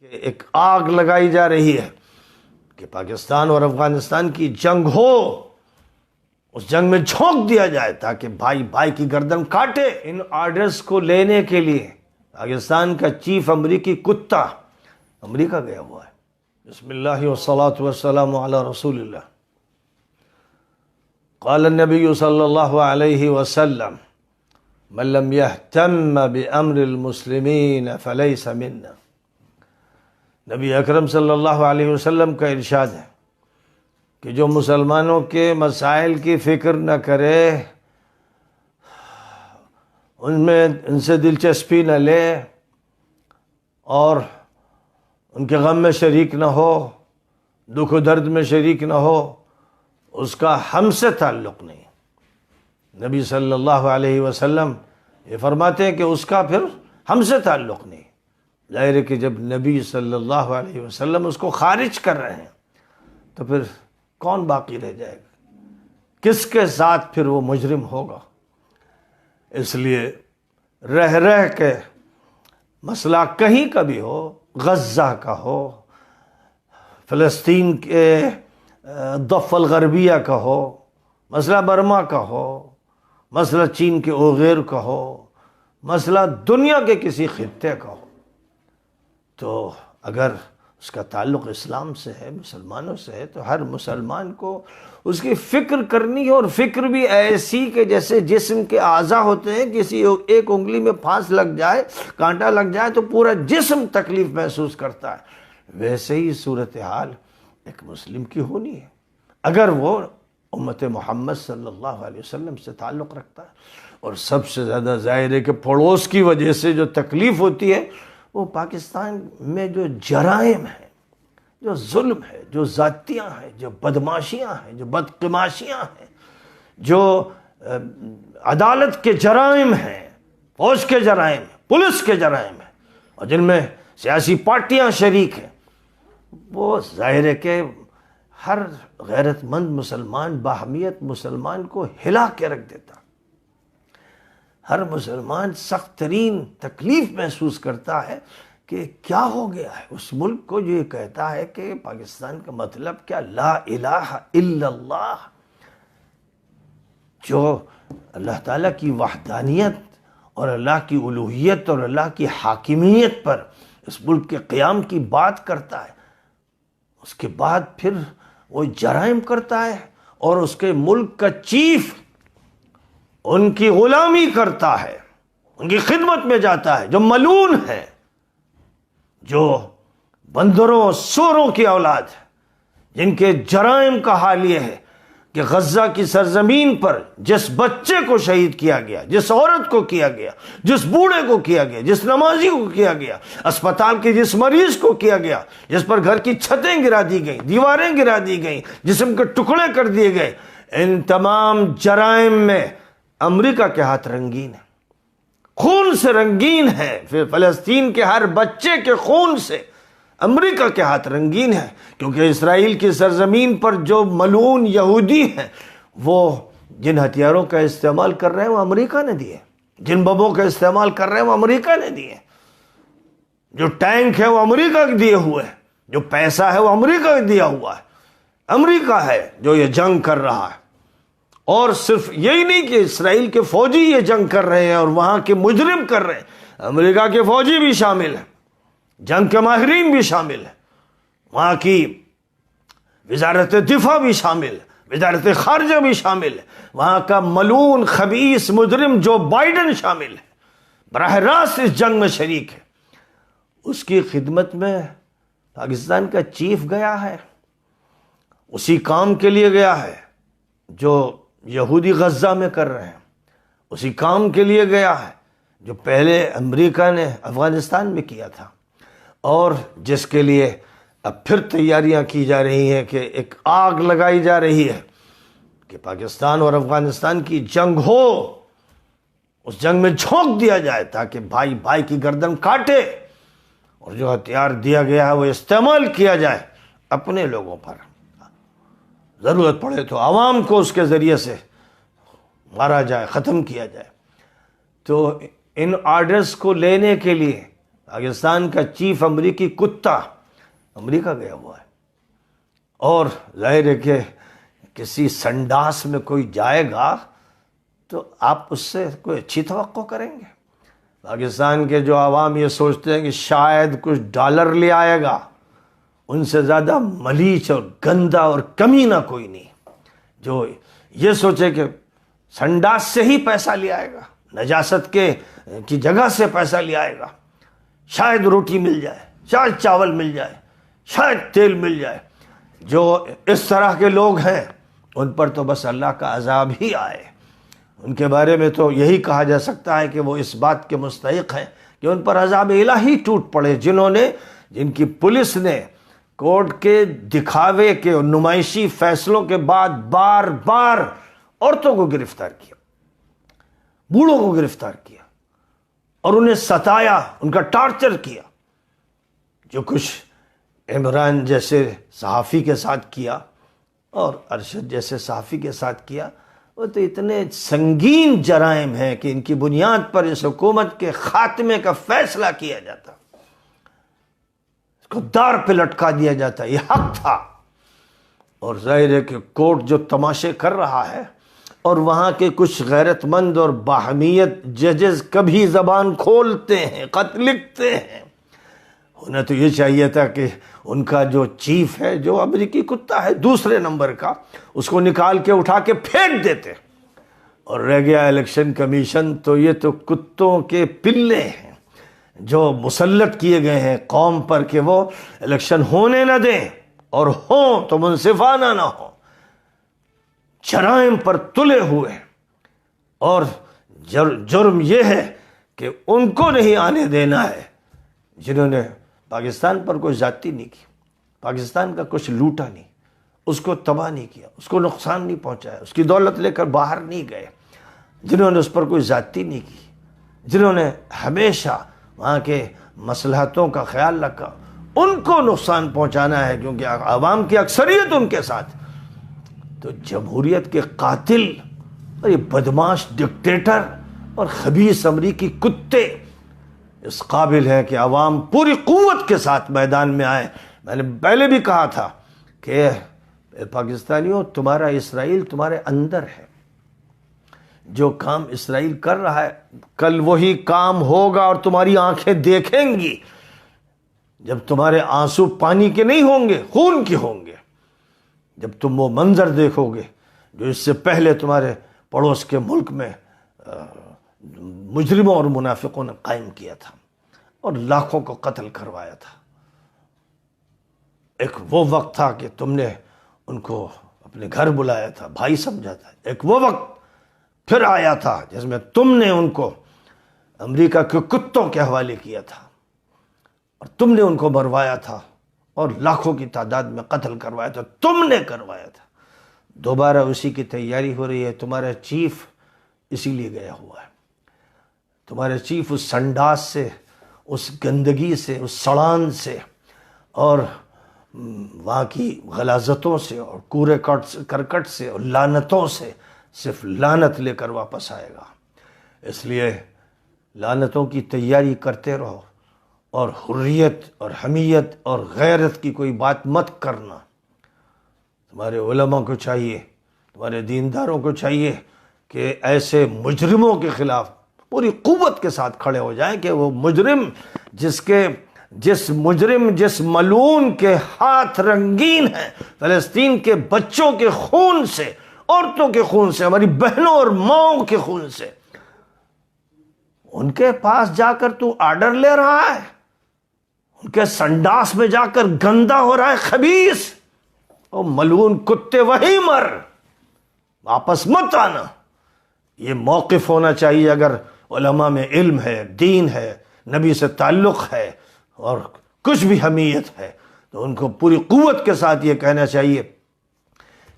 کہ ایک آگ لگائی جا رہی ہے کہ پاکستان اور افغانستان کی جنگ ہو، اس جنگ میں جھونک دیا جائے تاکہ بھائی بھائی کی گردن کاٹے۔ ان آرڈرز کو لینے کے لیے پاکستان کا چیف امریکی کتا امریکہ گیا ہوا ہے۔ بسم اللہ والصلاة والسلام علی رسول اللہ۔ قال النبی صلی اللہ علیہ وسلم من لم يهتم بأمر المسلمین فلیس منا۔ نبی اکرم صلی اللہ علیہ وسلم کا ارشاد ہے کہ جو مسلمانوں کے مسائل کی فکر نہ کرے، ان سے دلچسپی نہ لے اور ان کے غم میں شریک نہ ہو، دکھ و درد میں شریک نہ ہو، اس کا ہم سے تعلق نہیں۔ نبی صلی اللہ علیہ وسلم یہ فرماتے ہیں کہ اس کا پھر ہم سے تعلق نہیں۔ ظاہر ہے کہ جب نبی صلی اللہ علیہ وسلم اس کو خارج کر رہے ہیں تو پھر کون باقی رہ جائے گا؟ کس کے ساتھ پھر وہ مجرم ہوگا؟ اس لیے رہ کے مسئلہ کہیں کا بھی ہو، غزہ کا ہو، فلسطین کے ضفہ الغربیہ کا ہو، مسئلہ برما کا ہو، مسئلہ چین کے اوغیر کا ہو، مسئلہ دنیا کے کسی خطے کا ہو، تو اگر اس کا تعلق اسلام سے ہے، مسلمانوں سے ہے، تو ہر مسلمان کو اس کی فکر کرنی ہے، اور فکر بھی ایسی کہ جیسے جسم کے اعضاء ہوتے ہیں، کسی ایک انگلی میں پھانس لگ جائے، کانٹا لگ جائے تو پورا جسم تکلیف محسوس کرتا ہے، ویسے ہی صورتحال ایک مسلم کی ہونی ہے اگر وہ امت محمد صلی اللہ علیہ وسلم سے تعلق رکھتا ہے۔ اور سب سے زیادہ ظاہر ہے کہ پڑوس کی وجہ سے جو تکلیف ہوتی ہے وہ پاکستان میں جو جرائم ہیں، جو ظلم ہے، جو ذاتیاں ہیں، جو بدماشیاں ہیں، جو بدقماشیاں ہیں، جو عدالت کے جرائم ہیں، فوج کے جرائم ہیں، پولیس کے جرائم ہیں، اور جن میں سیاسی پارٹیاں شریک ہیں، وہ ظاہر ہے کہ ہر غیرت مند مسلمان، باہمیت مسلمان کو ہلا کے رکھ دیتا۔ ہر مسلمان سخت ترین تکلیف محسوس کرتا ہے کہ کیا ہو گیا ہے اس ملک کو جو یہ کہتا ہے کہ پاکستان کا مطلب کیا، لا الہ الا اللہ، جو اللہ تعالیٰ کی وحدانیت اور اللہ کی الوہیت اور اللہ کی حاکمیت پر اس ملک کے قیام کی بات کرتا ہے، اس کے بعد پھر وہ جرائم کرتا ہے اور اس کے ملک کا چیف ان کی غلامی کرتا ہے، ان کی خدمت میں جاتا ہے، جو ملعون ہے، جو بندروں سوروں کی اولاد ہے، جن کے جرائم کا حال یہ ہے کہ غزہ کی سرزمین پر جس بچے کو شہید کیا گیا، جس عورت کو کیا گیا، جس بوڑھے کو کیا گیا، جس نمازی کو کیا گیا، اسپتال کے جس مریض کو کیا گیا، جس پر گھر کی چھتیں گرا دی گئیں، دیواریں گرا دی گئیں، جسم کے ٹکڑے کر دیے گئے، ان تمام جرائم میں امریکہ کے ہاتھ رنگین ہے، خون سے رنگین ہے۔ پھر فلسطین کے ہر بچے کے خون سے امریکہ کے ہاتھ رنگین ہے، کیونکہ اسرائیل کی سرزمین پر جو ملعون یہودی ہیں، وہ جن ہتھیاروں کا استعمال کر رہے ہیں وہ امریکہ نے دیے، جن بموں کا استعمال کر رہے ہیں وہ امریکہ نے دیے، جو ٹینک ہے وہ امریکہ کے دیے ہوئے ہیں، جو پیسہ ہے وہ امریکہ کا دیا ہوا ہے۔ امریکہ ہے جو یہ جنگ کر رہا ہے، اور صرف یہی نہیں کہ اسرائیل کے فوجی یہ جنگ کر رہے ہیں اور وہاں کے مجرم کر رہے ہیں، امریکہ کے فوجی بھی شامل ہیں، جنگ کے ماہرین بھی شامل ہیں، وہاں کی وزارت دفاع بھی شامل ہے، وزارت خارجہ بھی شامل ہے، وہاں کا ملعون خبیث مجرم جو بائیڈن شامل ہے، براہ راست اس جنگ میں شریک ہے۔ اس کی خدمت میں پاکستان کا چیف گیا ہے، اسی کام کے لیے گیا ہے جو یہودی غزہ میں کر رہے ہیں، اسی کام کے لیے گیا ہے جو پہلے امریکہ نے افغانستان میں کیا تھا، اور جس کے لیے اب پھر تیاریاں کی جا رہی ہیں کہ ایک آگ لگائی جا رہی ہے کہ پاکستان اور افغانستان کی جنگ ہو، اس جنگ میں جھونک دیا جائے تاکہ بھائی بھائی کی گردن کاٹے، اور جو ہتھیار دیا گیا ہے وہ استعمال کیا جائے اپنے لوگوں پر، ضرورت پڑے تو عوام کو اس کے ذریعے سے مارا جائے، ختم کیا جائے۔ تو ان آرڈرز کو لینے کے لیے پاکستان کا چیف امریکی کتا امریکہ گیا ہوا ہے، اور ظاہر ہے کہ کسی سنڈاس میں کوئی جائے گا تو آپ اس سے کوئی اچھی توقع کریں گے؟ پاکستان کے جو عوام یہ سوچتے ہیں کہ شاید کچھ ڈالر لے آئے گا، ان سے زیادہ ملیچ اور گندا اور کمینہ کوئی نہیں جو یہ سوچے کہ سنڈاس سے ہی پیسہ لے آئے گا، نجاست کی جگہ سے پیسہ لے آئے گا، شاید روٹی مل جائے، شاید چاول مل جائے، شاید تیل مل جائے۔ جو اس طرح کے لوگ ہیں ان پر تو بس اللہ کا عذاب ہی آئے۔ ان کے بارے میں تو یہی کہا جا سکتا ہے کہ وہ اس بات کے مستحق ہیں کہ ان پر عذاب الہی ٹوٹ پڑے، جن کی پولیس نے کورٹ کے دکھاوے کے اور نمائشی فیصلوں کے بعد بار بار عورتوں کو گرفتار کیا، بوڑھوں کو گرفتار کیا اور انہیں ستایا، ان کا ٹارچر کیا۔ جو کچھ عمران جیسے صحافی کے ساتھ کیا اور ارشد جیسے صحافی کے ساتھ کیا، وہ تو اتنے سنگین جرائم ہیں کہ ان کی بنیاد پر اس حکومت کے خاتمے کا فیصلہ کیا جاتا، اس کو دار پہ لٹکا دیا جاتا، یہ حق تھا۔ اور ظاہر ہے کہ کورٹ جو تماشے کر رہا ہے اور وہاں کے کچھ غیرت مند اور باہمیت ججز کبھی زبان کھولتے ہیں، خط لکھتے ہیں۔ انہیں تو یہ چاہیے تھا کہ ان کا جو چیف ہے، جو امریکی کتا ہے دوسرے نمبر کا، اس کو نکال کے اٹھا کے پھینک دیتے، اور رہ گیا الیکشن کمیشن۔ تو یہ تو کتوں کے پلے ہیں جو مسلط کیے گئے ہیں قوم پر کہ وہ الیکشن ہونے نہ دیں، اور ہوں تو منصفانہ نہ ہوں، جرائم پر تلے ہوئے۔ اور جرم یہ ہے کہ ان کو نہیں آنے دینا ہے جنہوں نے پاکستان پر کوئی زیادتی نہیں کی، پاکستان کا کچھ لوٹا نہیں، اس کو تباہ نہیں کیا، اس کو نقصان نہیں پہنچایا، اس کی دولت لے کر باہر نہیں گئے، جنہوں نے اس پر کوئی زیادتی نہیں کی، جنہوں نے ہمیشہ وہاں کے مصلحتوں کا خیال رکھا، ان کو نقصان پہنچانا ہے کیونکہ عوام کی اکثریت ان کے ساتھ۔ تو جمہوریت کے قاتل اور یہ بدماش ڈکٹیٹر اور خبیث امریکی کتے اس قابل ہے کہ عوام پوری قوت کے ساتھ میدان میں آئے۔ میں نے پہلے بھی کہا تھا کہ پاکستانیوں، تمہارا اسرائیل تمہارے اندر ہے، جو کام اسرائیل کر رہا ہے کل وہی کام ہوگا اور تمہاری آنکھیں دیکھیں گی، جب تمہارے آنسو پانی کے نہیں ہوں گے، خون کے ہوں گے، جب تم وہ منظر دیکھو گے جو اس سے پہلے تمہارے پڑوس کے ملک میں مجرموں اور منافقوں نے قائم کیا تھا اور لاکھوں کو قتل کروایا تھا۔ ایک وہ وقت تھا کہ تم نے ان کو اپنے گھر بلایا تھا، بھائی سمجھا تھا۔ ایک وہ وقت پھر آیا تھا جس میں تم نے ان کو امریکہ کے کتوں کے حوالے کیا تھا اور تم نے ان کو مروایا تھا اور لاکھوں کی تعداد میں قتل کروایا تھا، تم نے کروایا تھا۔ دوبارہ اسی کی تیاری ہو رہی ہے۔ تمہارا چیف اسی لیے گیا ہوا ہے، تمہارے چیف اس سنڈاس سے، اس گندگی سے، اس سڑان سے اور وہاں کی غلاظتوں سے اور کوڑے کرکٹ سے اور لعنتوں سے صرف لعنت لے کر واپس آئے گا۔ اس لیے لعنتوں کی تیاری کرتے رہو اور حریت اور حمیت اور غیرت کی کوئی بات مت کرنا۔ تمہارے علماء کو چاہیے، تمہارے دینداروں کو چاہیے کہ ایسے مجرموں کے خلاف پوری قوت کے ساتھ کھڑے ہو جائیں کہ وہ مجرم جس ملعون کے ہاتھ رنگین ہیں فلسطین کے بچوں کے خون سے، عورتوں کے خون سے، ہماری بہنوں اور ماؤں کے خون سے، ان کے پاس جا کر تو آرڈر لے رہا ہے، ان کے سنڈاس میں جا کر گندا ہو رہا ہے، خبیث اور ملعون کتے، وہی مر، واپس مت آنا۔ یہ موقف ہونا چاہیے۔ اگر علماء میں علم ہے، دین ہے، نبی سے تعلق ہے اور کچھ بھی حمیت ہے تو ان کو پوری قوت کے ساتھ یہ کہنا چاہیے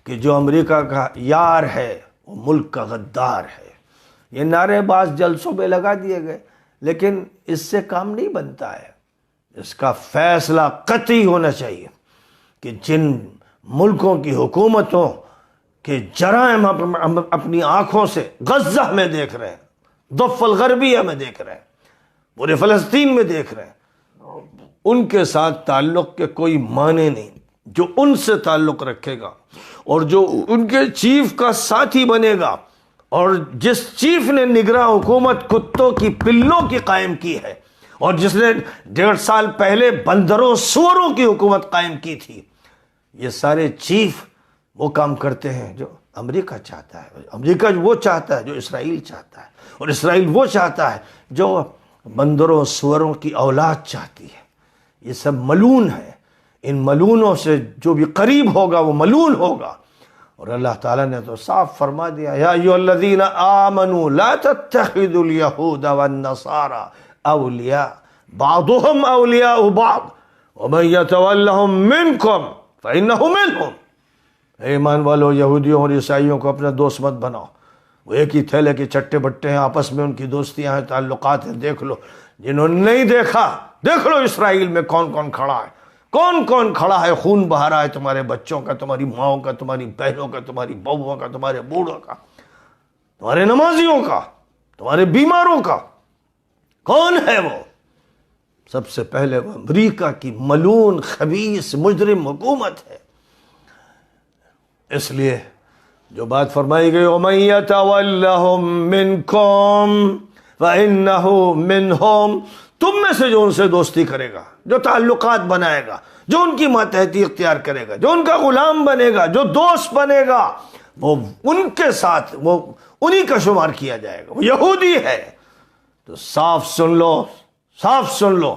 کہ جو امریکہ کا یار ہے وہ ملک کا غدار ہے۔ یہ نعرے باز جلسوں میں لگا دیے گئے، لیکن اس سے کام نہیں بنتا ہے۔ اس کا فیصلہ قطعی ہونا چاہیے کہ جن ملکوں کی حکومتوں کے جرائم ہم اپنی آنکھوں سے غزہ میں دیکھ رہے ہیں، ضفہ الغربیہ میں دیکھ رہے ہیں، پورے فلسطین میں دیکھ رہے ہیں، ان کے ساتھ تعلق کے کوئی معنی نہیں. جو ان سے تعلق رکھے گا اور جو ان کے چیف کا ساتھی بنے گا، اور جس چیف نے نگراں حکومت کتوں کی پلوں کی قائم کی ہے، اور جس نے 1.5 سال پہلے بندروں سوروں کی حکومت قائم کی تھی، یہ سارے چیف وہ کام کرتے ہیں جو امریکہ چاہتا ہے. امریکہ وہ چاہتا ہے جو اسرائیل چاہتا ہے، اور اسرائیل وہ چاہتا ہے جو بندروں سوروں کی اولاد چاہتی ہے. یہ سب ملون ہے. ان ملونوں سے جو بھی قریب ہوگا وہ ملون ہوگا. اور اللہ تعالیٰ نے تو صاف فرما دیا، یا ایھا الذین آمنوا لا تتخذوا اليہود والنصارى اولیاء بعضهم اولیاء بعض ومن یتولہم منکم فانہ منہم. اے ایمان والو، یہودیوں اور عیسائیوں کو اپنا دوست مت بناؤ. وہ ایک ہی تھیلے کے چٹے بٹے ہیں، آپس میں ان کی دوستیاں ہیں، تعلقات ہیں. دیکھ لو، جنہوں نے نہیں دیکھا دیکھ لو اسرائیل میں کون کون کھڑا ہے، کون کون کھڑا ہے، خون بہا رہا ہے تمہارے بچوں کا، تمہاری ماؤں کا، تمہاری بہنوں کا، تمہاری بہوؤں کا، تمہارے بوڑھوں کا، تمہارے نمازیوں کا، تمہارے بیماروں کا. کون ہے وہ؟ سب سے پہلے وہ امریکہ کی ملون خبیث مجرم حکومت ہے. اس لیے جو بات فرمائی گئی وَمَن يَتَوَلَّهُم مِّنكُمْ فَإِنَّهُ مِنْهُمْ، تم میں سے جو ان سے دوستی کرے گا، جو تعلقات بنائے گا، جو ان کی ماتحتی اختیار کرے گا، جو ان کا غلام بنے گا، جو دوست بنے گا، وہ ان کے ساتھ وہ انہی کا شمار کیا جائے گا. وہ یہودی ہے. تو صاف سن لو، صاف سن لو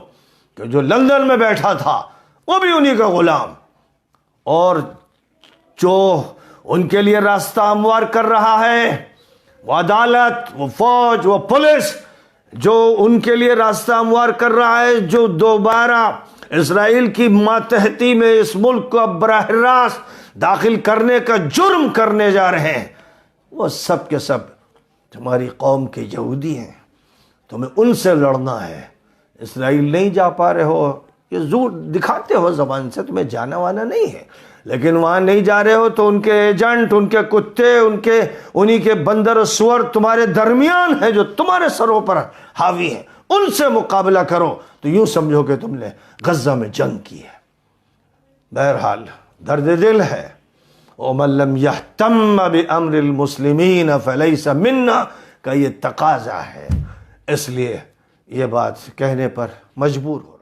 کہ جو لندن میں بیٹھا تھا وہ بھی انہی کا غلام، اور جو ان کے لیے راستہ ہموار کر رہا ہے، وہ عدالت، وہ فوج، وہ پولیس جو ان کے لیے راستہ ہموار کر رہا ہے، جو دوبارہ اسرائیل کی ماتحتی میں اس ملک کو براہ راست داخل کرنے کا جرم کرنے جا رہے ہیں، وہ سب کے سب تمہاری قوم کے یہودی ہیں. تمہیں ان سے لڑنا ہے. اسرائیل نہیں جا پا رہے ہو، یہ زور دکھاتے ہو زبان سے، تمہیں جانا وانا نہیں ہے، لیکن وہاں نہیں جا رہے ہو تو ان کے ایجنٹ، ان کے کتے، انہی کے بندر سور تمہارے درمیان ہیں جو تمہارے سروں پر حاوی ہیں. ان سے مقابلہ کرو تو یوں سمجھو کہ تم نے غزہ میں جنگ کی ہے. بہرحال درد دل ہے. وَمَن لَّمْ يَهْتَمَّ بِأَمْرِ الْمُسْلِمِينَ فَلَيْسَ مِنَّا کا یہ تقاضا ہے. اس لیے یہ بات کہنے پر مجبور ہو.